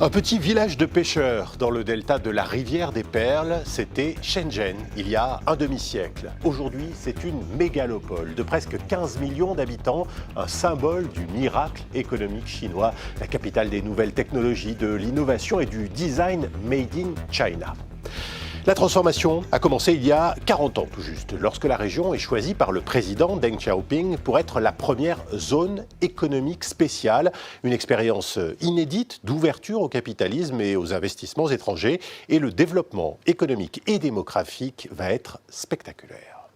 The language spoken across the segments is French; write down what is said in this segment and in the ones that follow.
Un petit village de pêcheurs dans le delta de la rivière des Perles, c'était Shenzhen, il y a un demi-siècle. Aujourd'hui, c'est une mégalopole de presque 15 millions d'habitants, un symbole du miracle économique chinois, la capitale des nouvelles technologies, de l'innovation et du design made in China. La transformation a commencé il y a 40 ans tout juste, lorsque la région est choisie par le président Deng Xiaoping pour être la première zone économique spéciale. Une expérience inédite d'ouverture au capitalisme et aux investissements étrangers. Et le développement économique et démographique va être spectaculaire.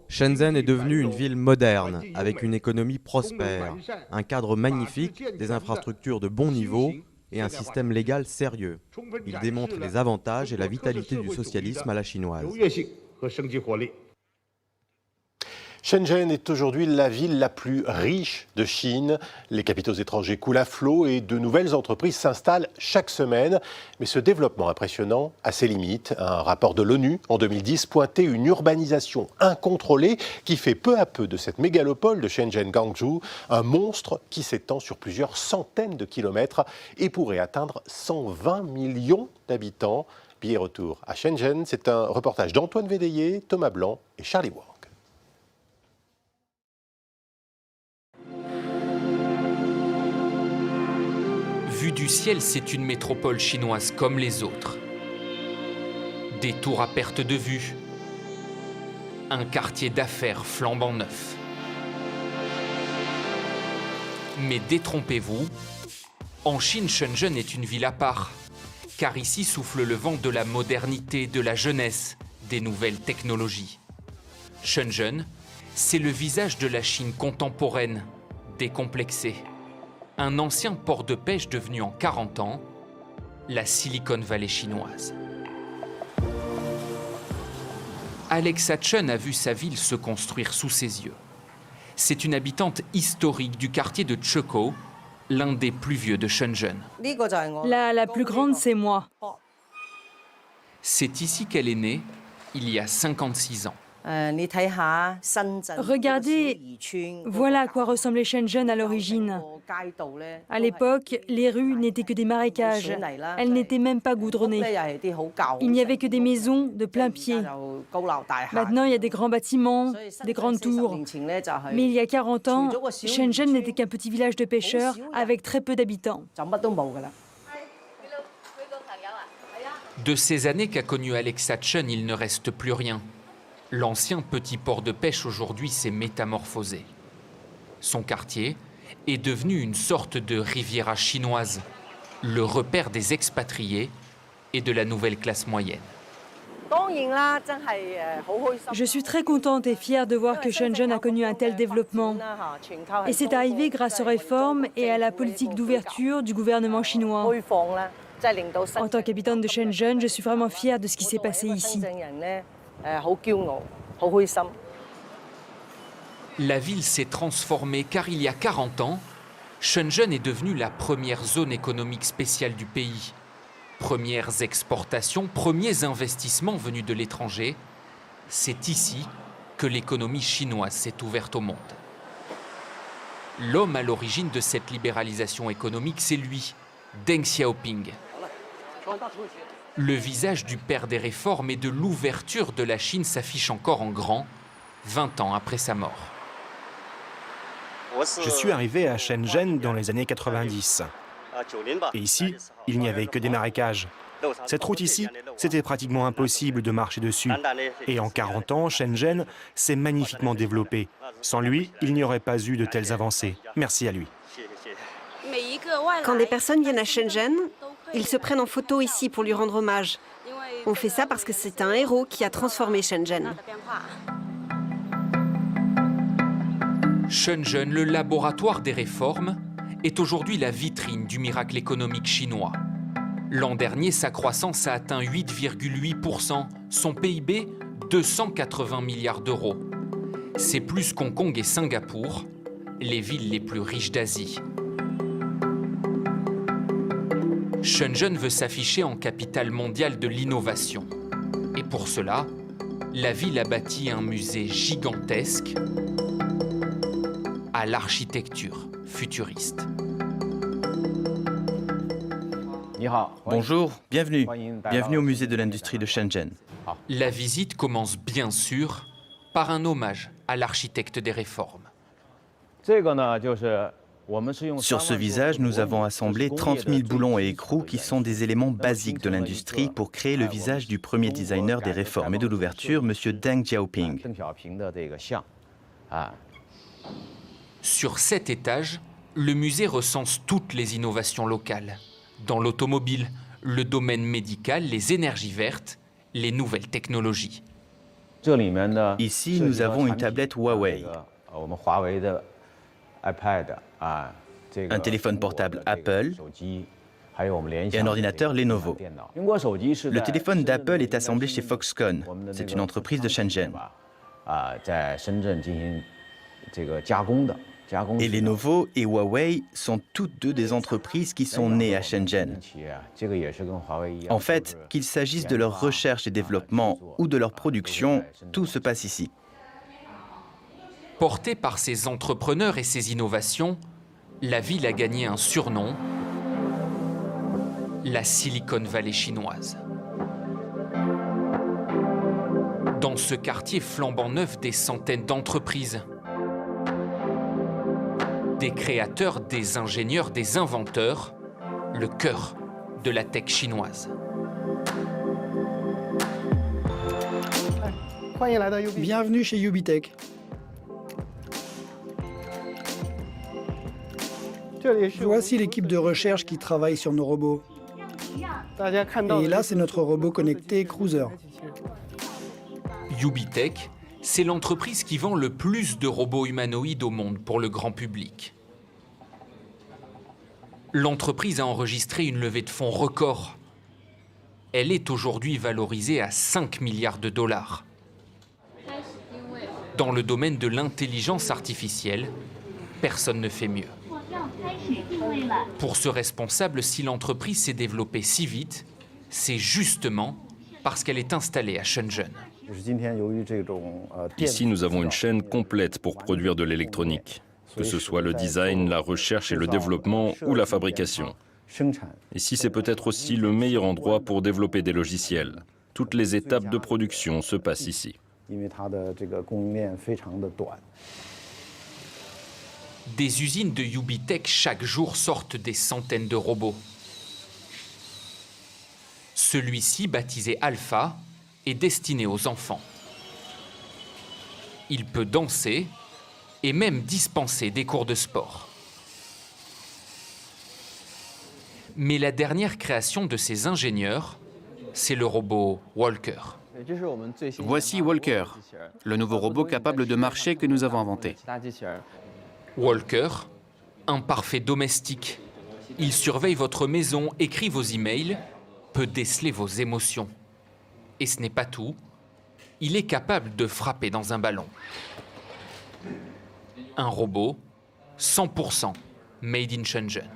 Shenzhen est devenue une ville moderne, avec une économie prospère, un cadre magnifique, des infrastructures de bon niveau et un système légal sérieux. Il démontre les avantages et la vitalité du socialisme à la chinoise. Shenzhen est aujourd'hui la ville la plus riche de Chine. Les capitaux étrangers coulent à flot et de nouvelles entreprises s'installent chaque semaine. Mais ce développement impressionnant a ses limites. Un rapport de l'ONU en 2010 pointait une urbanisation incontrôlée qui fait peu à peu de cette mégalopole de Shenzhen-Guangzhou un monstre qui s'étend sur plusieurs centaines de kilomètres et pourrait atteindre 120 millions d'habitants. Billet retour à Shenzhen, c'est un reportage d'Antoine Védéier, Thomas Blanc et Charlie Wang. Vue du ciel, c'est une métropole chinoise comme les autres. Des tours à perte de vue, un quartier d'affaires flambant neuf. Mais détrompez-vous, en Chine, Shenzhen est une ville à part, car ici souffle le vent de la modernité, de la jeunesse, des nouvelles technologies. Shenzhen, c'est le visage de la Chine contemporaine, décomplexée. Un ancien port de pêche devenu en 40 ans la Silicon Valley chinoise. Alexa Chen a vu sa ville se construire sous ses yeux. C'est une habitante historique du quartier de Cheko, l'un des plus vieux de Shenzhen. La plus grande, c'est moi. C'est ici qu'elle est née, il y a 56 ans. Regardez, voilà à quoi ressemblait Shenzhen à l'origine. À l'époque, les rues n'étaient que des marécages. Elles n'étaient même pas goudronnées. Il n'y avait que des maisons de plein pied. Maintenant, il y a des grands bâtiments, des grandes tours. Mais il y a 40 ans, Shenzhen n'était qu'un petit village de pêcheurs avec très peu d'habitants. De ces années qu'a connu Alexa Chen, il ne reste plus rien. L'ancien petit port de pêche aujourd'hui s'est métamorphosé. Son quartier est devenu une sorte de Riviera chinoise, le repère des expatriés et de la nouvelle classe moyenne. Je suis très contente et fière de voir que Shenzhen a connu un tel développement. Et c'est arrivé grâce aux réformes et à la politique d'ouverture du gouvernement chinois. En tant qu'habitante de Shenzhen, je suis vraiment fière de ce qui s'est passé ici. La ville s'est transformée car il y a 40 ans, Shenzhen est devenue la première zone économique spéciale du pays. Premières exportations, premiers investissements venus de l'étranger, c'est ici que l'économie chinoise s'est ouverte au monde. L'homme à l'origine de cette libéralisation économique, c'est lui, Deng Xiaoping. Le visage du père des réformes et de l'ouverture de la Chine s'affiche encore en grand, 20 ans après sa mort. Je suis arrivé à Shenzhen dans les années 90. Et ici, il n'y avait que des marécages. Cette route ici, c'était pratiquement impossible de marcher dessus. Et en 40 ans, Shenzhen s'est magnifiquement développé. Sans lui, il n'y aurait pas eu de telles avancées. Merci à lui. Quand des personnes viennent à Shenzhen, ils se prennent en photo ici pour lui rendre hommage. On fait ça parce que c'est un héros qui a transformé Shenzhen. Shenzhen, le laboratoire des réformes, est aujourd'hui la vitrine du miracle économique chinois. L'an dernier, sa croissance a atteint 8,8%, son PIB 280 milliards d'euros. C'est plus qu'Hong Kong et Singapour, les villes les plus riches d'Asie. Shenzhen veut s'afficher en capitale mondiale de l'innovation. Et pour cela, la ville a bâti un musée gigantesque à l'architecture futuriste. Bonjour, bienvenue. Bienvenue au musée de l'industrie de Shenzhen. La visite commence bien sûr par un hommage à l'architecte des réformes. Sur ce visage, nous avons assemblé 30 000 boulons et écrous qui sont des éléments basiques de l'industrie pour créer le visage du premier designer des réformes et de l'ouverture, M. Deng Xiaoping. Sur 7 étages, le musée recense toutes les innovations locales. Dans l'automobile, le domaine médical, les énergies vertes, les nouvelles technologies. Ici, nous avons une tablette Huawei, un téléphone portable Apple et un ordinateur Lenovo. Le téléphone d'Apple est assemblé chez Foxconn. C'est une entreprise de Shenzhen. Et Lenovo et Huawei sont toutes deux des entreprises qui sont nées à Shenzhen. En fait, qu'il s'agisse de leur recherche et développement ou de leur production, tout se passe ici. Portée par ces entrepreneurs et ces innovations, la ville a gagné un surnom, la Silicon Valley chinoise. Dans ce quartier flambant neuf, des centaines d'entreprises, des créateurs, des ingénieurs, des inventeurs, le cœur de la tech chinoise. Bienvenue chez Ubitech. Voici l'équipe de recherche qui travaille sur nos robots. Et là, c'est notre robot connecté Cruiser. Ubitech, c'est l'entreprise qui vend le plus de robots humanoïdes au monde pour le grand public. L'entreprise a enregistré une levée de fonds record. Elle est aujourd'hui valorisée à 5 milliards de dollars. Dans le domaine de l'intelligence artificielle, personne ne fait mieux. Pour ce responsable, si l'entreprise s'est développée si vite, c'est justement parce qu'elle est installée à Shenzhen. Ici, nous avons une chaîne complète pour produire de l'électronique, que ce soit le design, la recherche et le développement ou la fabrication. Ici, c'est peut-être aussi le meilleur endroit pour développer des logiciels. Toutes les étapes de production se passent ici. Des usines de Ubitech chaque jour sortent des centaines de robots. Celui-ci, baptisé Alpha, est destiné aux enfants. Il peut danser et même dispenser des cours de sport. Mais la dernière création de ces ingénieurs, c'est le robot Walker. Voici Walker, le nouveau robot capable de marcher que nous avons inventé. Walker, un parfait domestique. Il surveille votre maison, écrit vos emails, peut déceler vos émotions. Et ce n'est pas tout, il est capable de frapper dans un ballon. Un robot 100% made in Shenzhen.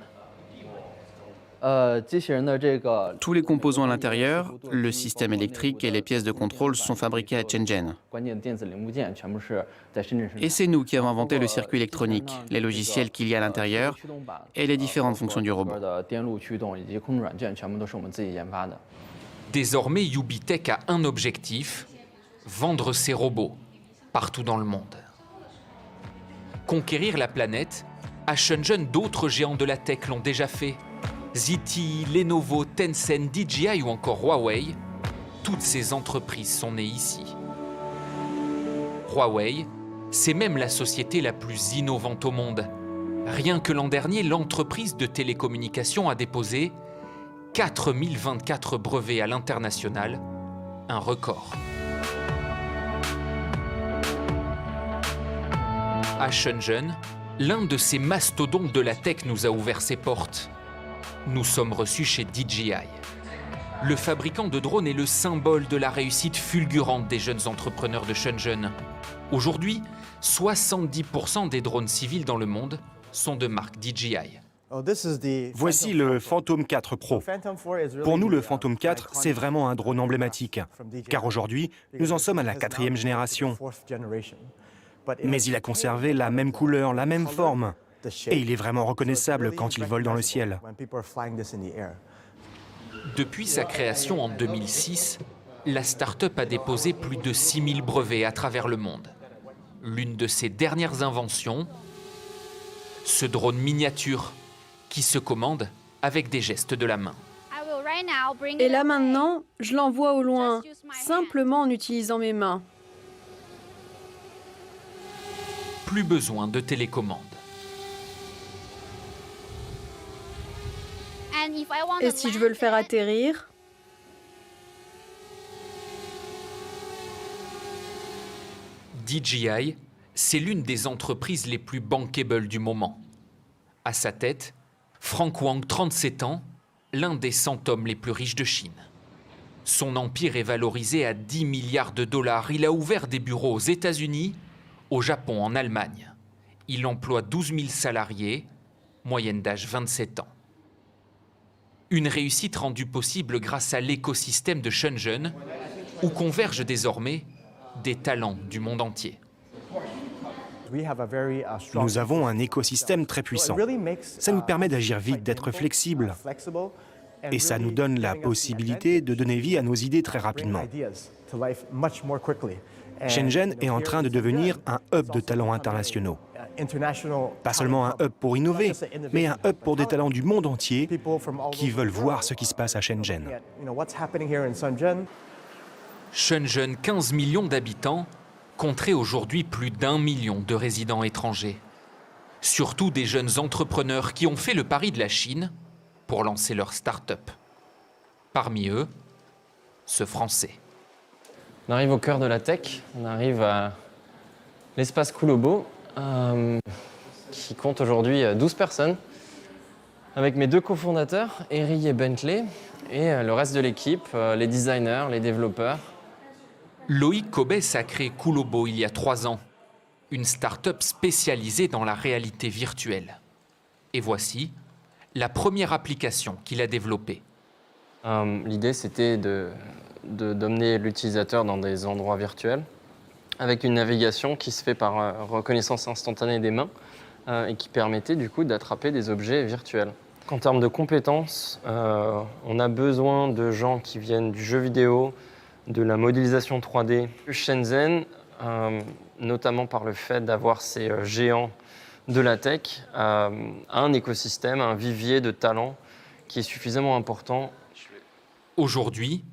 Tous les composants à l'intérieur, le système électrique et les pièces de contrôle sont fabriqués à Shenzhen. Et c'est nous qui avons inventé le circuit électronique, les logiciels qu'il y a à l'intérieur et les différentes fonctions du robot. Désormais, Ubitech a un objectif, vendre ses robots partout dans le monde. Conquérir la planète, à Shenzhen, d'autres géants de la tech l'ont déjà fait. ZTE, Lenovo, Tencent, DJI ou encore Huawei, toutes ces entreprises sont nées ici. Huawei, c'est même la société la plus innovante au monde. Rien que l'an dernier, l'entreprise de télécommunications a déposé 4024 brevets à l'international, un record. À Shenzhen, l'un de ces mastodontes de la tech nous a ouvert ses portes. Nous sommes reçus chez DJI. Le fabricant de drones est le symbole de la réussite fulgurante des jeunes entrepreneurs de Shenzhen. Aujourd'hui, 70% des drones civils dans le monde sont de marque DJI. Voici le Phantom 4 Pro. Pour nous, le Phantom 4, c'est vraiment un drone emblématique, car aujourd'hui, nous en sommes à la 4e génération. Mais il a conservé la même couleur, la même forme. Et il est vraiment reconnaissable quand il vole dans le ciel. Depuis sa création en 2006, la start-up a déposé plus de 6000 brevets à travers le monde. L'une de ses dernières inventions, ce drone miniature qui se commande avec des gestes de la main. Et là maintenant, je l'envoie au loin, simplement en utilisant mes mains. Plus besoin de télécommande. Et si je veux le faire atterrir? DJI, c'est l'une des entreprises les plus bankable du moment. À sa tête, Frank Wang, 37 ans, l'un des 100 hommes les plus riches de Chine. Son empire est valorisé à 10 milliards de dollars. Il a ouvert des bureaux aux États-Unis, au Japon, en Allemagne. Il emploie 12 000 salariés, moyenne d'âge 27 ans. Une réussite rendue possible grâce à l'écosystème de Shenzhen, où convergent désormais des talents du monde entier. Nous avons un écosystème très puissant. Ça nous permet d'agir vite, d'être flexible. Et ça nous donne la possibilité de donner vie à nos idées très rapidement. Shenzhen est en train de devenir un hub de talents internationaux. Pas seulement un hub pour innover, mais un hub pour des talents du monde entier qui veulent voir ce qui se passe à Shenzhen. Shenzhen, 15 millions d'habitants, compterait aujourd'hui plus d'1 million de résidents étrangers. Surtout des jeunes entrepreneurs qui ont fait le pari de la Chine pour lancer leur start-up. Parmi eux, ce Français. On arrive au cœur de la tech, on arrive à l'espace Kulobo, qui compte aujourd'hui 12 personnes, avec mes deux cofondateurs, Eri et Bentley, et le reste de l'équipe, les designers, les développeurs. Loïc Cobès a créé Kulobo il y a 3 ans, une start-up spécialisée dans la réalité virtuelle. Et voici la première application qu'il a développée. L'idée, c'était d'emmener l'utilisateur dans des endroits virtuels avec une navigation qui se fait par reconnaissance instantanée des mains et qui permettait du coup d'attraper des objets virtuels. En termes de compétences, on a besoin de gens qui viennent du jeu vidéo, de la modélisation 3D. Shenzhen, notamment par le fait d'avoir ces géants de la tech, a un écosystème, un vivier de talents qui est suffisamment important. Aujourd'hui,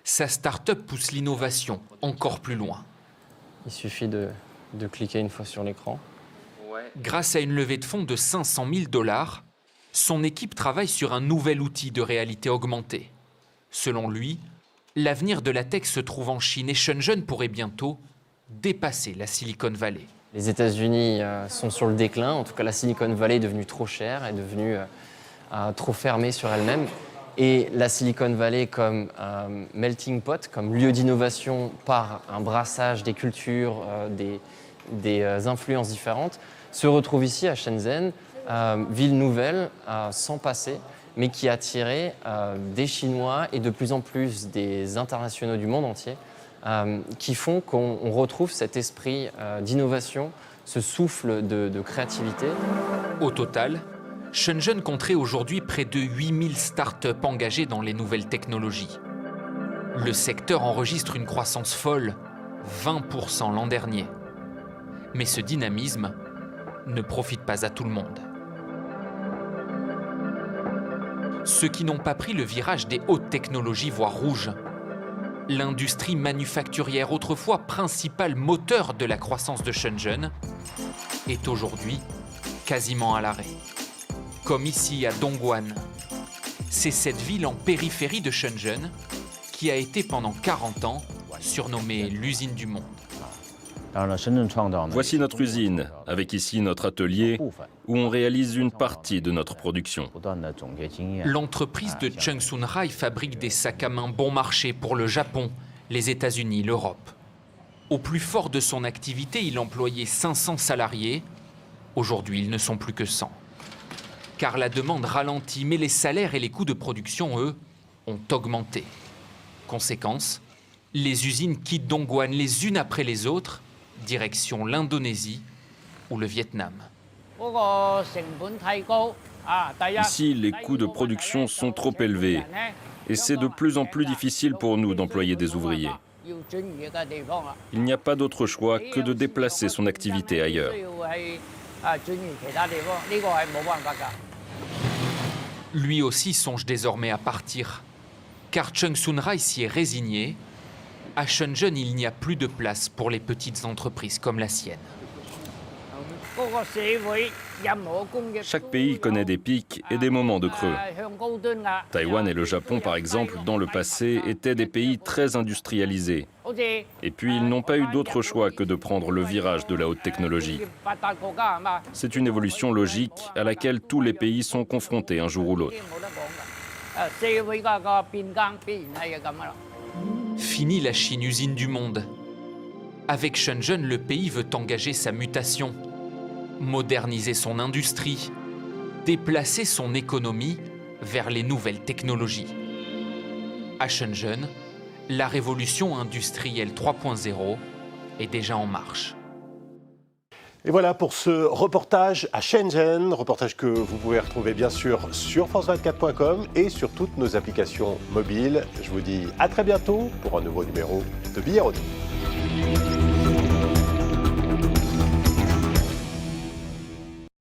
sa start-up pousse l'innovation encore plus loin. Il suffit de cliquer une fois sur l'écran. Grâce à une levée de fonds de 500 000 $, son équipe travaille sur un nouvel outil de réalité augmentée. Selon lui, l'avenir de la tech se trouve en Chine et Shenzhen pourrait bientôt dépasser la Silicon Valley. Les États-Unis sont sur le déclin. En tout cas, la Silicon Valley est devenue trop chère, est devenue trop fermée sur elle-même. Et la Silicon Valley comme melting pot, comme lieu d'innovation par un brassage des cultures, des influences différentes, se retrouve ici à Shenzhen, ville nouvelle, sans passé, mais qui a attiré des Chinois et de plus en plus des internationaux du monde entier, qui font qu'on retrouve cet esprit d'innovation, ce souffle de créativité. Au total, Shenzhen compterait aujourd'hui près de 8000 startups engagées dans les nouvelles technologies. Le secteur enregistre une croissance folle, 20% l'an dernier. Mais ce dynamisme ne profite pas à tout le monde. Ceux qui n'ont pas pris le virage des hautes technologies voient rouge. L'industrie manufacturière, autrefois principal moteur de la croissance de Shenzhen, est aujourd'hui quasiment à l'arrêt. Comme ici à Dongguan. C'est cette ville en périphérie de Shenzhen qui a été pendant 40 ans surnommée l'usine du monde. Voici notre usine, avec ici notre atelier, où on réalise une partie de notre production. L'entreprise de Chung Sun Rai fabrique des sacs à main bon marché pour le Japon, les États-Unis, l'Europe. Au plus fort de son activité, il employait 500 salariés. Aujourd'hui, ils ne sont plus que 100. Car la demande ralentit, mais les salaires et les coûts de production, eux, ont augmenté. Conséquence, les usines quittent Dongguan les unes après les autres, direction l'Indonésie ou le Vietnam. Ici, les coûts de production sont trop élevés Et c'est de plus en plus difficile pour nous d'employer des ouvriers. Il n'y a pas d'autre choix que de déplacer son activité ailleurs. Lui aussi songe désormais à partir. Car Chung Soon-rae s'y est résigné. À Shenzhen, il n'y a plus de place pour les petites entreprises comme la sienne. Chaque pays connaît des pics et des moments de creux. Taïwan et le Japon, par exemple, dans le passé, étaient des pays très industrialisés. Et puis, ils n'ont pas eu d'autre choix que de prendre le virage de la haute technologie. C'est une évolution logique à laquelle tous les pays sont confrontés un jour ou l'autre. Fini la Chine, usine du monde. Avec Shenzhen, le pays veut engager sa mutation, moderniser son industrie, déplacer son économie vers les nouvelles technologies. À Shenzhen, la révolution industrielle 3.0 est déjà en marche. Et voilà pour ce reportage à Shenzhen, reportage que vous pouvez retrouver bien sûr sur france24.com et sur toutes nos applications mobiles. Je vous dis à très bientôt pour un nouveau numéro de Billets Audio.